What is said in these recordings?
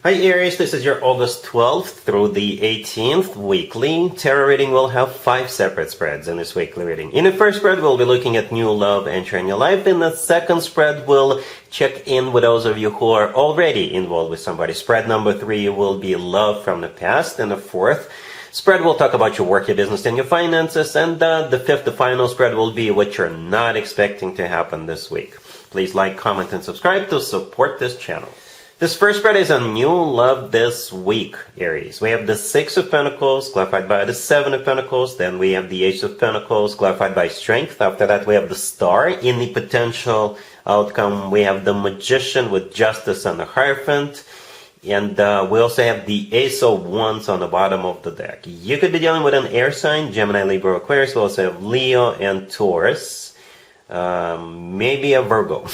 Hi Aries, this is your August 12th through the 18th weekly. Tarot reading will have 5 separate spreads in this weekly reading. In the first spread, we'll be looking at new love entering your life. In the second spread, we'll check in with those of you who are already involved with somebody. Spread number 3 will be love from the past. And the fourth spread will talk about your work, your business, and your finances. And the fifth, the final spread, will be what you're not expecting to happen this week. Please like, comment, and subscribe to support this channel. This first spread is on new love this week, Aries. We have the Six of Pentacles, clarified by the Seven of Pentacles. Then we have the Ace of Pentacles, clarified by Strength. After that, we have the Star. In the potential outcome, we have the Magician with Justice and the Hierophant. And we also have the Ace of Wands on the bottom of the deck. You could be dealing with an air sign, Gemini, Libra, Aquarius. We also have Leo and Taurus. Maybe a Virgo.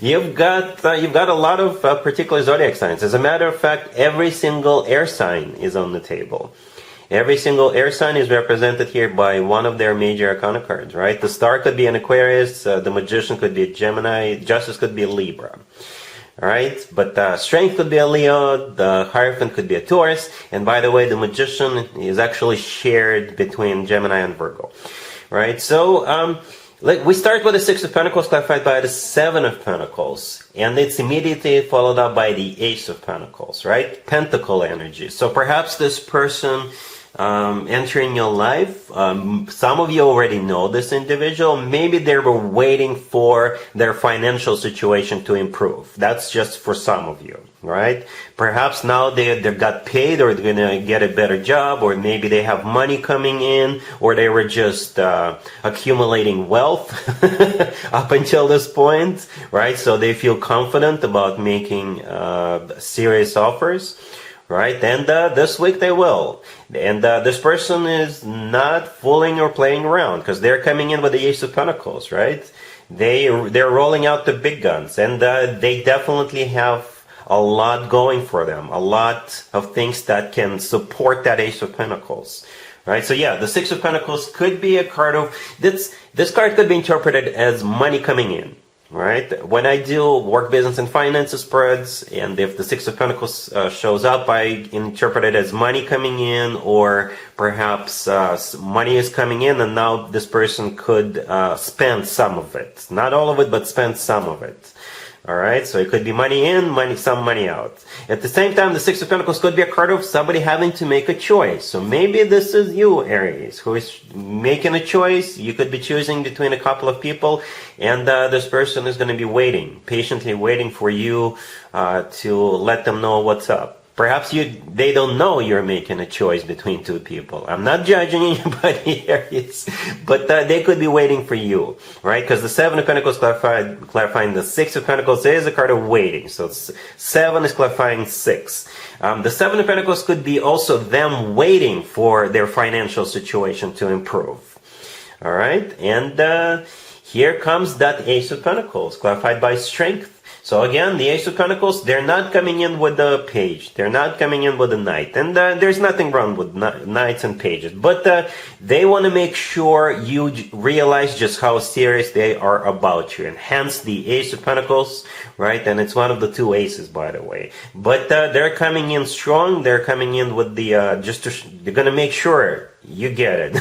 You've got a lot of particular zodiac signs. As a matter of fact, every single air sign is on the table. Every single air sign is represented here by one of their major arcana cards, right? The Star could be an Aquarius, the Magician could be a Gemini, Justice could be a Libra. Alright, but Strength could be a Leo, the Hierophant could be a Taurus, and by the way, the Magician is actually shared between Gemini and Virgo. Right, so we start with the Six of Pentacles, clarified by the Seven of Pentacles, and it's immediately followed up by the Ace of Pentacles, right? Pentacle energy. So perhaps this person entering your life, some of you already know this individual. Maybe they were waiting for their financial situation to improve. That's just for some of you, right? Perhaps now they got paid, or they're going to get a better job, or maybe they have money coming in, or they were just accumulating wealth up until this point, right? So they feel confident about making serious offers. Right, and this week they will. And this person is not fooling or playing around, because they're coming in with the Ace of Pentacles, right? They're rolling out the big guns, and they definitely have a lot going for them, a lot of things that can support that Ace of Pentacles. Right, so yeah, the Six of Pentacles could be a card of this card could be interpreted as money coming in. Right? When I do work, business, and finances spreads, and if the Six of Pentacles shows up, I interpret it as money coming in, or perhaps money is coming in and now this person could spend some of it. Not all of it, but spend some of it. Alright, so it could be money in, some money out. At the same time, the Six of Pentacles could be a card of somebody having to make a choice. So maybe this is you, Aries, who is making a choice. You could be choosing between a couple of people, and this person is going to be waiting, patiently waiting for you to let them know what's up. Perhaps they don't know you're making a choice between two people. I'm not judging anybody here, but they could be waiting for you, right? Because the Seven of Pentacles clarifying the Six of Pentacles is a card of waiting. So 7 is clarifying 6. The Seven of Pentacles could be also them waiting for their financial situation to improve. All right, and here comes that Ace of Pentacles, clarified by Strength. So again, the Ace of Pentacles, they're not coming in with the page. They're not coming in with the knight. And there's nothing wrong with knights and pages. But they want to make sure you realize just how serious they are about you. And hence the Ace of Pentacles, right? And it's one of the two aces, by the way. But they're coming in strong. They're coming in with the, they're going to make sure you get it.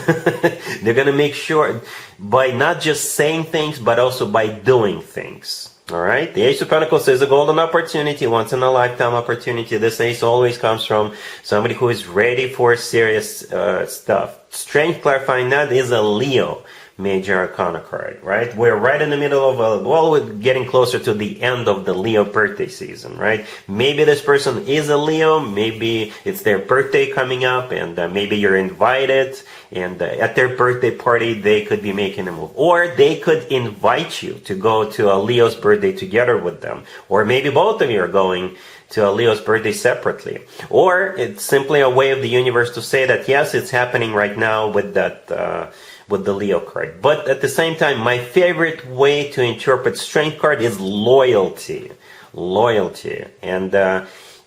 They're going to make sure by not just saying things, but also by doing things. Alright, the Ace of Pentacles is a golden opportunity, once in a lifetime opportunity. This ace always comes from somebody who is ready for serious stuff. Strength, clarifying that, is a Leo major arcana card, right? We're right in the middle of we're getting closer to the end of the Leo birthday season, right? Maybe this person is a Leo, maybe it's their birthday coming up, and maybe you're invited, and at their birthday party they could be making a move, or they could invite you to go to a Leo's birthday together with them, or maybe both of you are going to a Leo's birthday separately, or it's simply a way of the universe to say that yes, it's happening right now with that with the Leo card. But at the same time, my favorite way to interpret Strength card is loyalty. And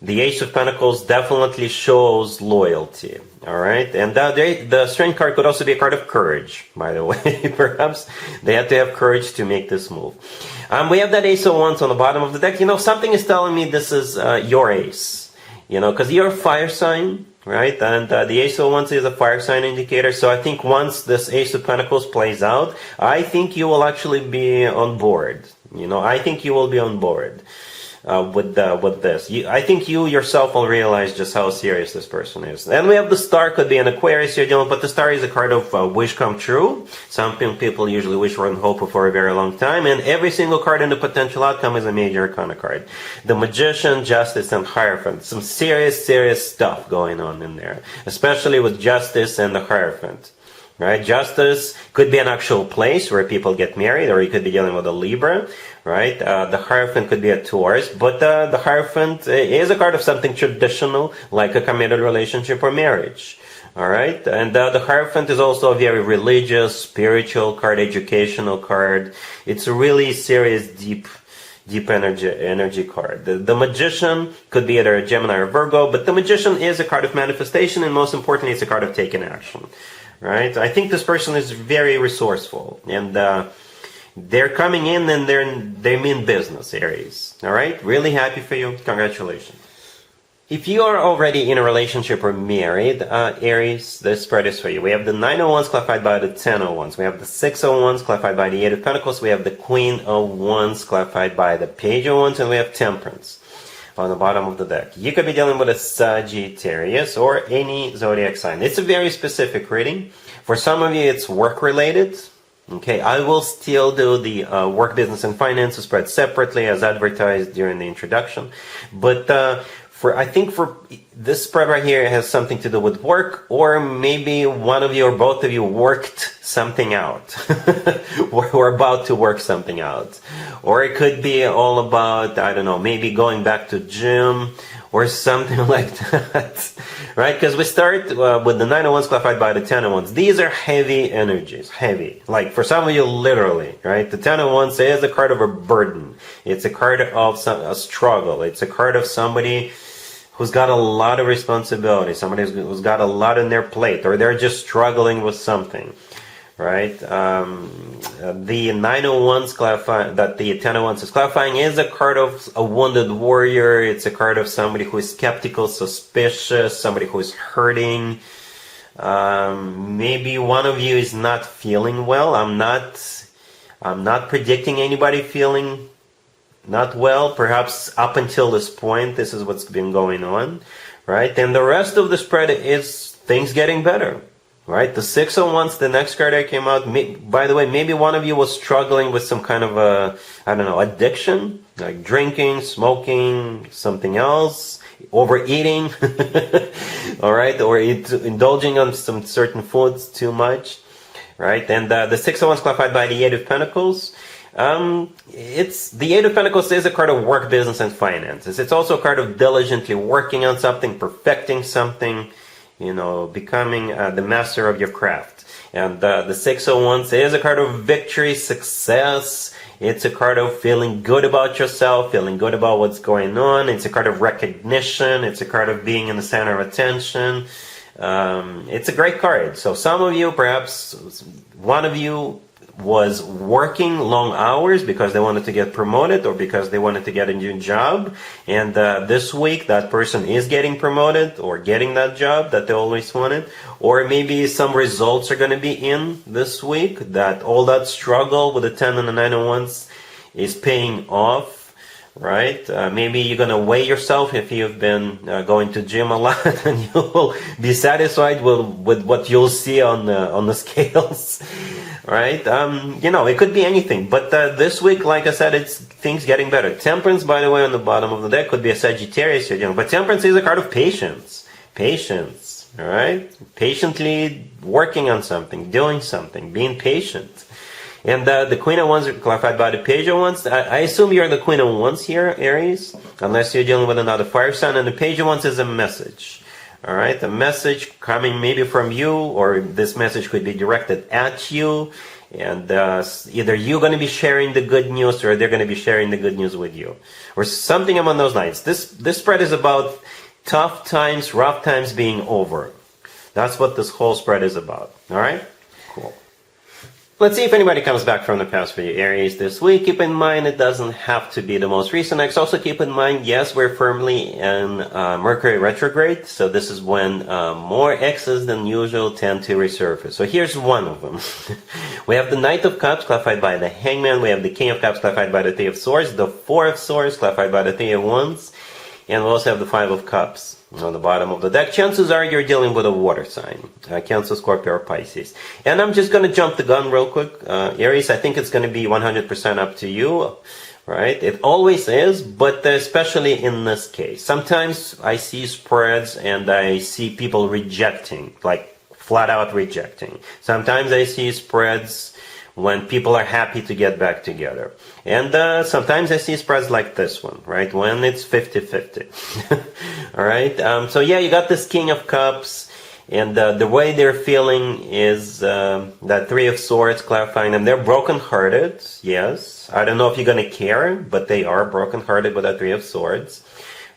The Ace of Pentacles definitely shows loyalty, all right? And the Strength card could also be a card of courage, by the way. Perhaps they had to have courage to make this move. We have that Ace of Wands on the bottom of the deck. You know, something is telling me this is your ace, you know, because you're a fire sign, right? And the Ace of Wands is a fire sign indicator. So I think once this Ace of Pentacles plays out, I think you will actually be on board. You know, I think you will be on board. With this. I think you yourself will realize just how serious this person is. And we have the Star, could be an Aquarius you're dealing with, but the Star is a card of wish come true. Some people usually wish for and hope for a very long time, and every single card in the potential outcome is a major arcana card. The Magician, Justice, and Hierophant. Some serious stuff going on in there, especially with Justice and the Hierophant. Right? Justice could be an actual place where people get married, or you could be dealing with a Libra, right? The Hierophant could be a Taurus, but the Hierophant is a card of something traditional, like a committed relationship or marriage. All right? And the Hierophant is also a very religious, spiritual card, educational card. It's a really serious, deep energy card. The Magician could be either a Gemini or Virgo, but the Magician is a card of manifestation, and most importantly, it's a card of taking action. Right? I think this person is very resourceful, and they're coming in and they mean business, Aries. All right? Really happy for you. Congratulations. If you are already in a relationship or married, Aries, this spread is for you. We have the 9 of Wands clarified by the 10 of Wands. We have the 6 of Wands clarified by the 8 of Pentacles. We have the Queen of Wands clarified by the Page of Wands, and we have Temperance on the bottom of the deck. You could be dealing with a Sagittarius or any zodiac sign. It's a very specific reading. For some of you, it's work-related. Okay, I will still do the work, business, and finance spread separately as advertised during the introduction. But I think for this spread right here, it has something to do with work, or maybe one of you or both of you worked something out. We're about to work something out. Or it could be all about, I don't know, maybe going back to gym or something like that. Right? Because we start with the 9 of Wands clarified by the 10 of Wands. These are heavy energies. Heavy. Like for some of you, literally. Right? The 10 of Wands is a card of a burden. It's a card of a struggle. It's a card of somebody who's got a lot of responsibility, somebody who's got a lot on their plate, or they're just struggling with something, right? The 9 of Wands clarifying, that the 10 of Wands is clarifying, is a card of a wounded warrior. It's a card of somebody who is skeptical, suspicious, somebody who is hurting. Maybe one of you is not feeling well. I'm not predicting anybody feeling not well. Perhaps up until this point, this is what's been going on, right? And the rest of the spread is things getting better, right? The 6 of Wands, the next card that came out, by the way, maybe one of you was struggling with some kind of a, I don't know, addiction, like drinking, smoking, something else, overeating, all right? Or indulging on some certain foods too much, right? And the 6 of Wands clarified by the 8 of Pentacles. It's the 8 of Pentacles is a card of work, business, and finances. It's also a card of diligently working on something, perfecting something, you know, becoming the master of your craft. And the 6 of Wands is a card of victory, success. It's a card of feeling good about yourself, feeling good about what's going on. It's a card of recognition. It's a card of being in the center of attention. It's a great card. So some of you, perhaps one of you, was working long hours because they wanted to get promoted or because they wanted to get a new job, and this week that person is getting promoted or getting that job that they always wanted. Or maybe some results are going to be in this week, that all that struggle with the 10 and the 9 of Wands is paying off, right? Maybe you're going to weigh yourself if you've been going to gym a lot, and you will be satisfied with what you'll see on the scales. Right? You know, it could be anything. But this week, like I said, it's things getting better. Temperance, by the way, on the bottom of the deck could be a Sagittarius. You know, but Temperance is a card of patience. Patience. All right? Patiently working on something, doing something, being patient. And the Queen of Wands clarified by the Page of Wands. I assume you're the Queen of Wands here, Aries, unless you're dealing with another fire sign. And the Page of Wands is a message. All right, a message coming maybe from you, or this message could be directed at you. And either you're going to be sharing the good news or they're going to be sharing the good news with you. Or something among those lines. This spread is about tough times, rough times being over. That's what this whole spread is about. All right? Cool. Let's see if anybody comes back from the past for you, Aries, this week. Keep in mind, it doesn't have to be the most recent X. Also keep in mind, yes, we're firmly in Mercury retrograde. So this is when more X's than usual tend to resurface. So here's one of them. We have the Knight of Cups, clarified by the Hangman. We have the King of Cups, clarified by the Three of Swords. The Four of Swords, clarified by the Three of Wands. And we also have the Five of Cups on the bottom of the deck. Chances are you're dealing with a water sign, Cancer, Scorpio, or Pisces. And I'm just going to jump the gun real quick. Aries, I think it's going to be 100% up to you, right? It always is, but especially in this case. Sometimes I see spreads and I see people rejecting, like flat out rejecting. Sometimes I see spreads when people are happy to get back together. And sometimes I see spreads like this one, right? When it's 50-50. All right? So yeah, you got this King of Cups, and the way they're feeling is that Three of Swords, clarifying them. They're brokenhearted, yes. I don't know if you're going to care, but they are brokenhearted with that Three of Swords.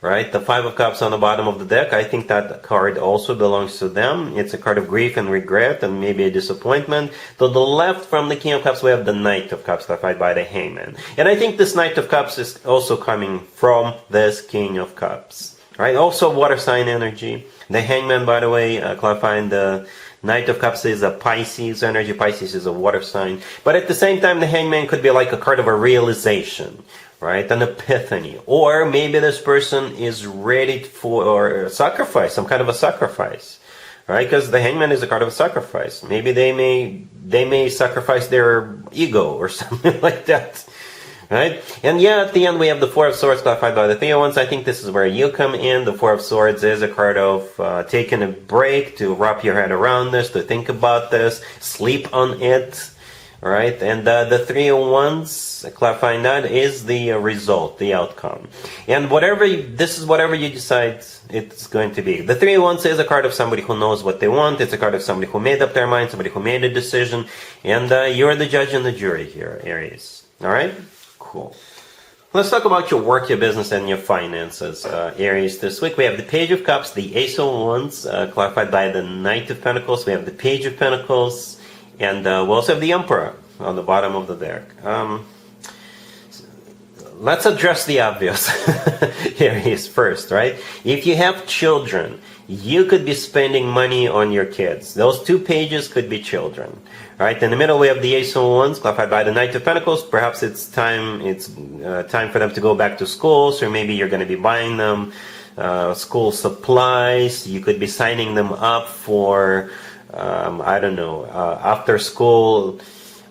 Right, the Five of Cups on the bottom of the deck, I think that card also belongs to them. It's a card of grief and regret and maybe a disappointment. To the left from the King of Cups, we have the Knight of Cups, clarified by the Hangman. And I think this Knight of Cups is also coming from this King of Cups. Right, also water sign energy. The Hangman, by the way, clarifying the Knight of Cups is a Pisces energy. Pisces is a water sign. But at the same time, the Hangman could be like a card of a realization. Right, an epiphany, or maybe this person is ready for a sacrifice, some kind of a sacrifice, right? Because the Hangman is a card of a sacrifice. Maybe they may sacrifice their ego or something like that, right? And yeah, at the end we have the Four of Swords, clarified by the Three of Wands. I think this is where you come in. The Four of Swords is a card of taking a break, to wrap your head around this, to think about this, sleep on it. All right, and the Three of Wands, clarifying that, is the result, the outcome. And this is whatever you decide it's going to be. The Three of Wands is a card of somebody who knows what they want. It's a card of somebody who made up their mind, somebody who made a decision. And you're the judge and the jury here, Aries. All right? Cool. Let's talk about your work, your business, and your finances, Aries. This week we have the Page of Cups, the Ace of Wands, clarified by the Knight of Pentacles. We have the Page of Pentacles. And we also have the Emperor on the bottom of the deck. Let's address the obvious Aries first, right? If you have children, you could be spending money on your kids. Those two pages could be children, right? In the middle, we have the Ace of Wands, clarified by the Knight of Pentacles. Perhaps it's time for them to go back to school, so maybe you're going to be buying them school supplies. You could be signing them up for I don't know, after school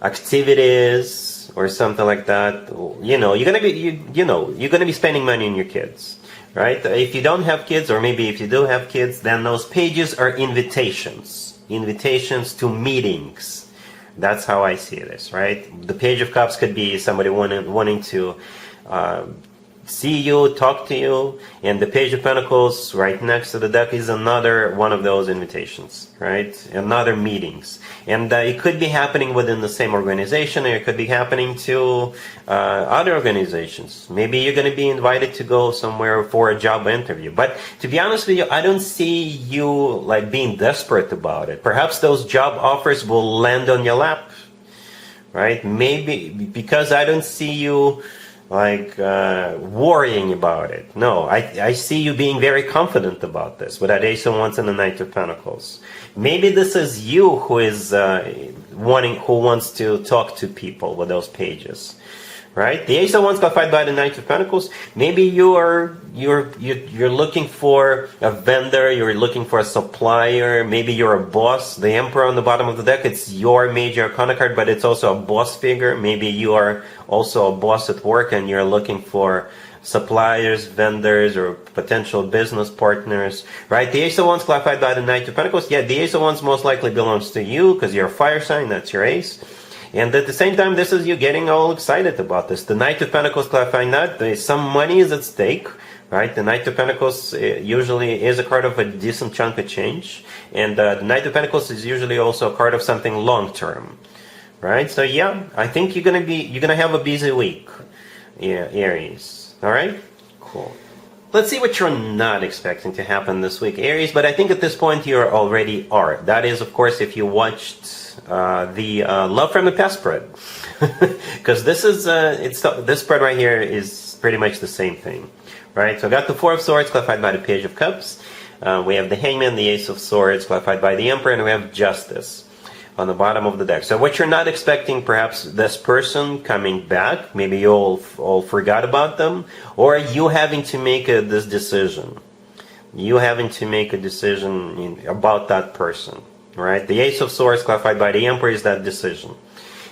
activities or something like that. You know, you're gonna be spending money on your kids, right? If you don't have kids, or maybe if you do have kids, then those pages are invitations to meetings. That's how I see this, right? The Page of Cups could be somebody wanting to see you, talk to you, and the Page of Pentacles right next to the deck is another one of those invitations, right? Another meetings. And it could be happening within the same organization, or it could be happening to other organizations. Maybe you're going to be invited to go somewhere for a job interview. But to be honest with you, I don't see you like being desperate about it. Perhaps those job offers will land on your lap, right? Maybe because I don't see you like worrying about it. No, I see you being very confident about this with that Ace of Wands and the Knight of Pentacles. Maybe this is you who is who wants to talk to people with those pages, right? The Ace of Wands got fight by the Knight of Pentacles. Maybe you're looking for a vendor, you're looking for a supplier, maybe you're a boss. The Emperor on the bottom of the deck, it's your major arcana card, but it's also a boss figure. Maybe you are also a boss at work and you're looking for suppliers, vendors, or potential business partners, right? The Ace of Wands clarified by the Knight of Pentacles. Yeah, the Ace of Wands most likely belongs to you because you're a fire sign, that's your ace. And at the same time, this is you getting all excited about this. The Knight of Pentacles clarifying that some money is at stake, right? The Knight of Pentacles usually is a card of a decent chunk of change. And the Knight of Pentacles is usually also a card of something long-term, right? So yeah, I think you're gonna have a busy week, yeah, Aries. All right, cool. Let's see what you're not expecting to happen this week, Aries. But I think at this point you already are. That is, of course, if you watched the Love from the Past spread, because this is this spread right here is pretty much the same thing, right? So I got the Four of Swords clarified by the Page of Cups. We have the Hangman, the Ace of Swords clarified by the Emperor, and we have Justice on the bottom of the deck. So what you're not expecting, perhaps this person coming back, maybe you all forgot about them, or you having to make this decision. You having to make a decision about that person, right? The Ace of Swords clarified by the Emperor is that decision.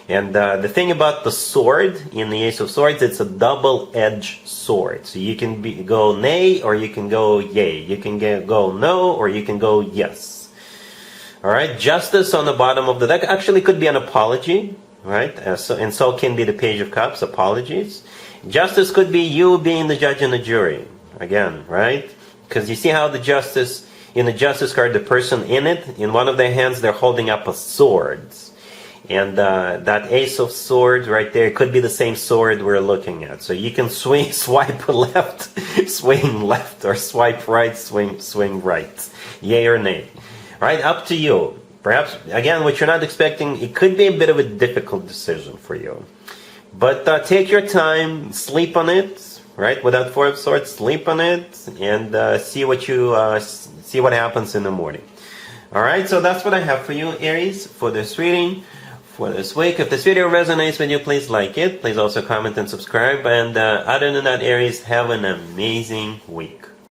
And the thing about the sword in the Ace of Swords, it's a double-edged sword. So you can go nay or you can go yay. You can go no or you can go yes. All right, Justice on the bottom of the deck actually could be an apology, right? And so can be the Page of Cups, apologies. Justice could be you being the judge and the jury, again, right? Because you see how the Justice, in the Justice card, the person in it, in one of their hands, they're holding up a sword. And that Ace of Swords right there could be the same sword we're looking at. So you can swipe left, swing left, or swipe right, swing right. Yay or nay. Right, up to you. Perhaps, again, what you're not expecting, it could be a bit of a difficult decision for you. But take your time, sleep on it, right? Without Four of Swords, sleep on it, and see what happens in the morning. All right, so that's what I have for you, Aries, for this reading, for this week. If this video resonates with you, please like it. Please also comment and subscribe. And other than that, Aries, have an amazing week.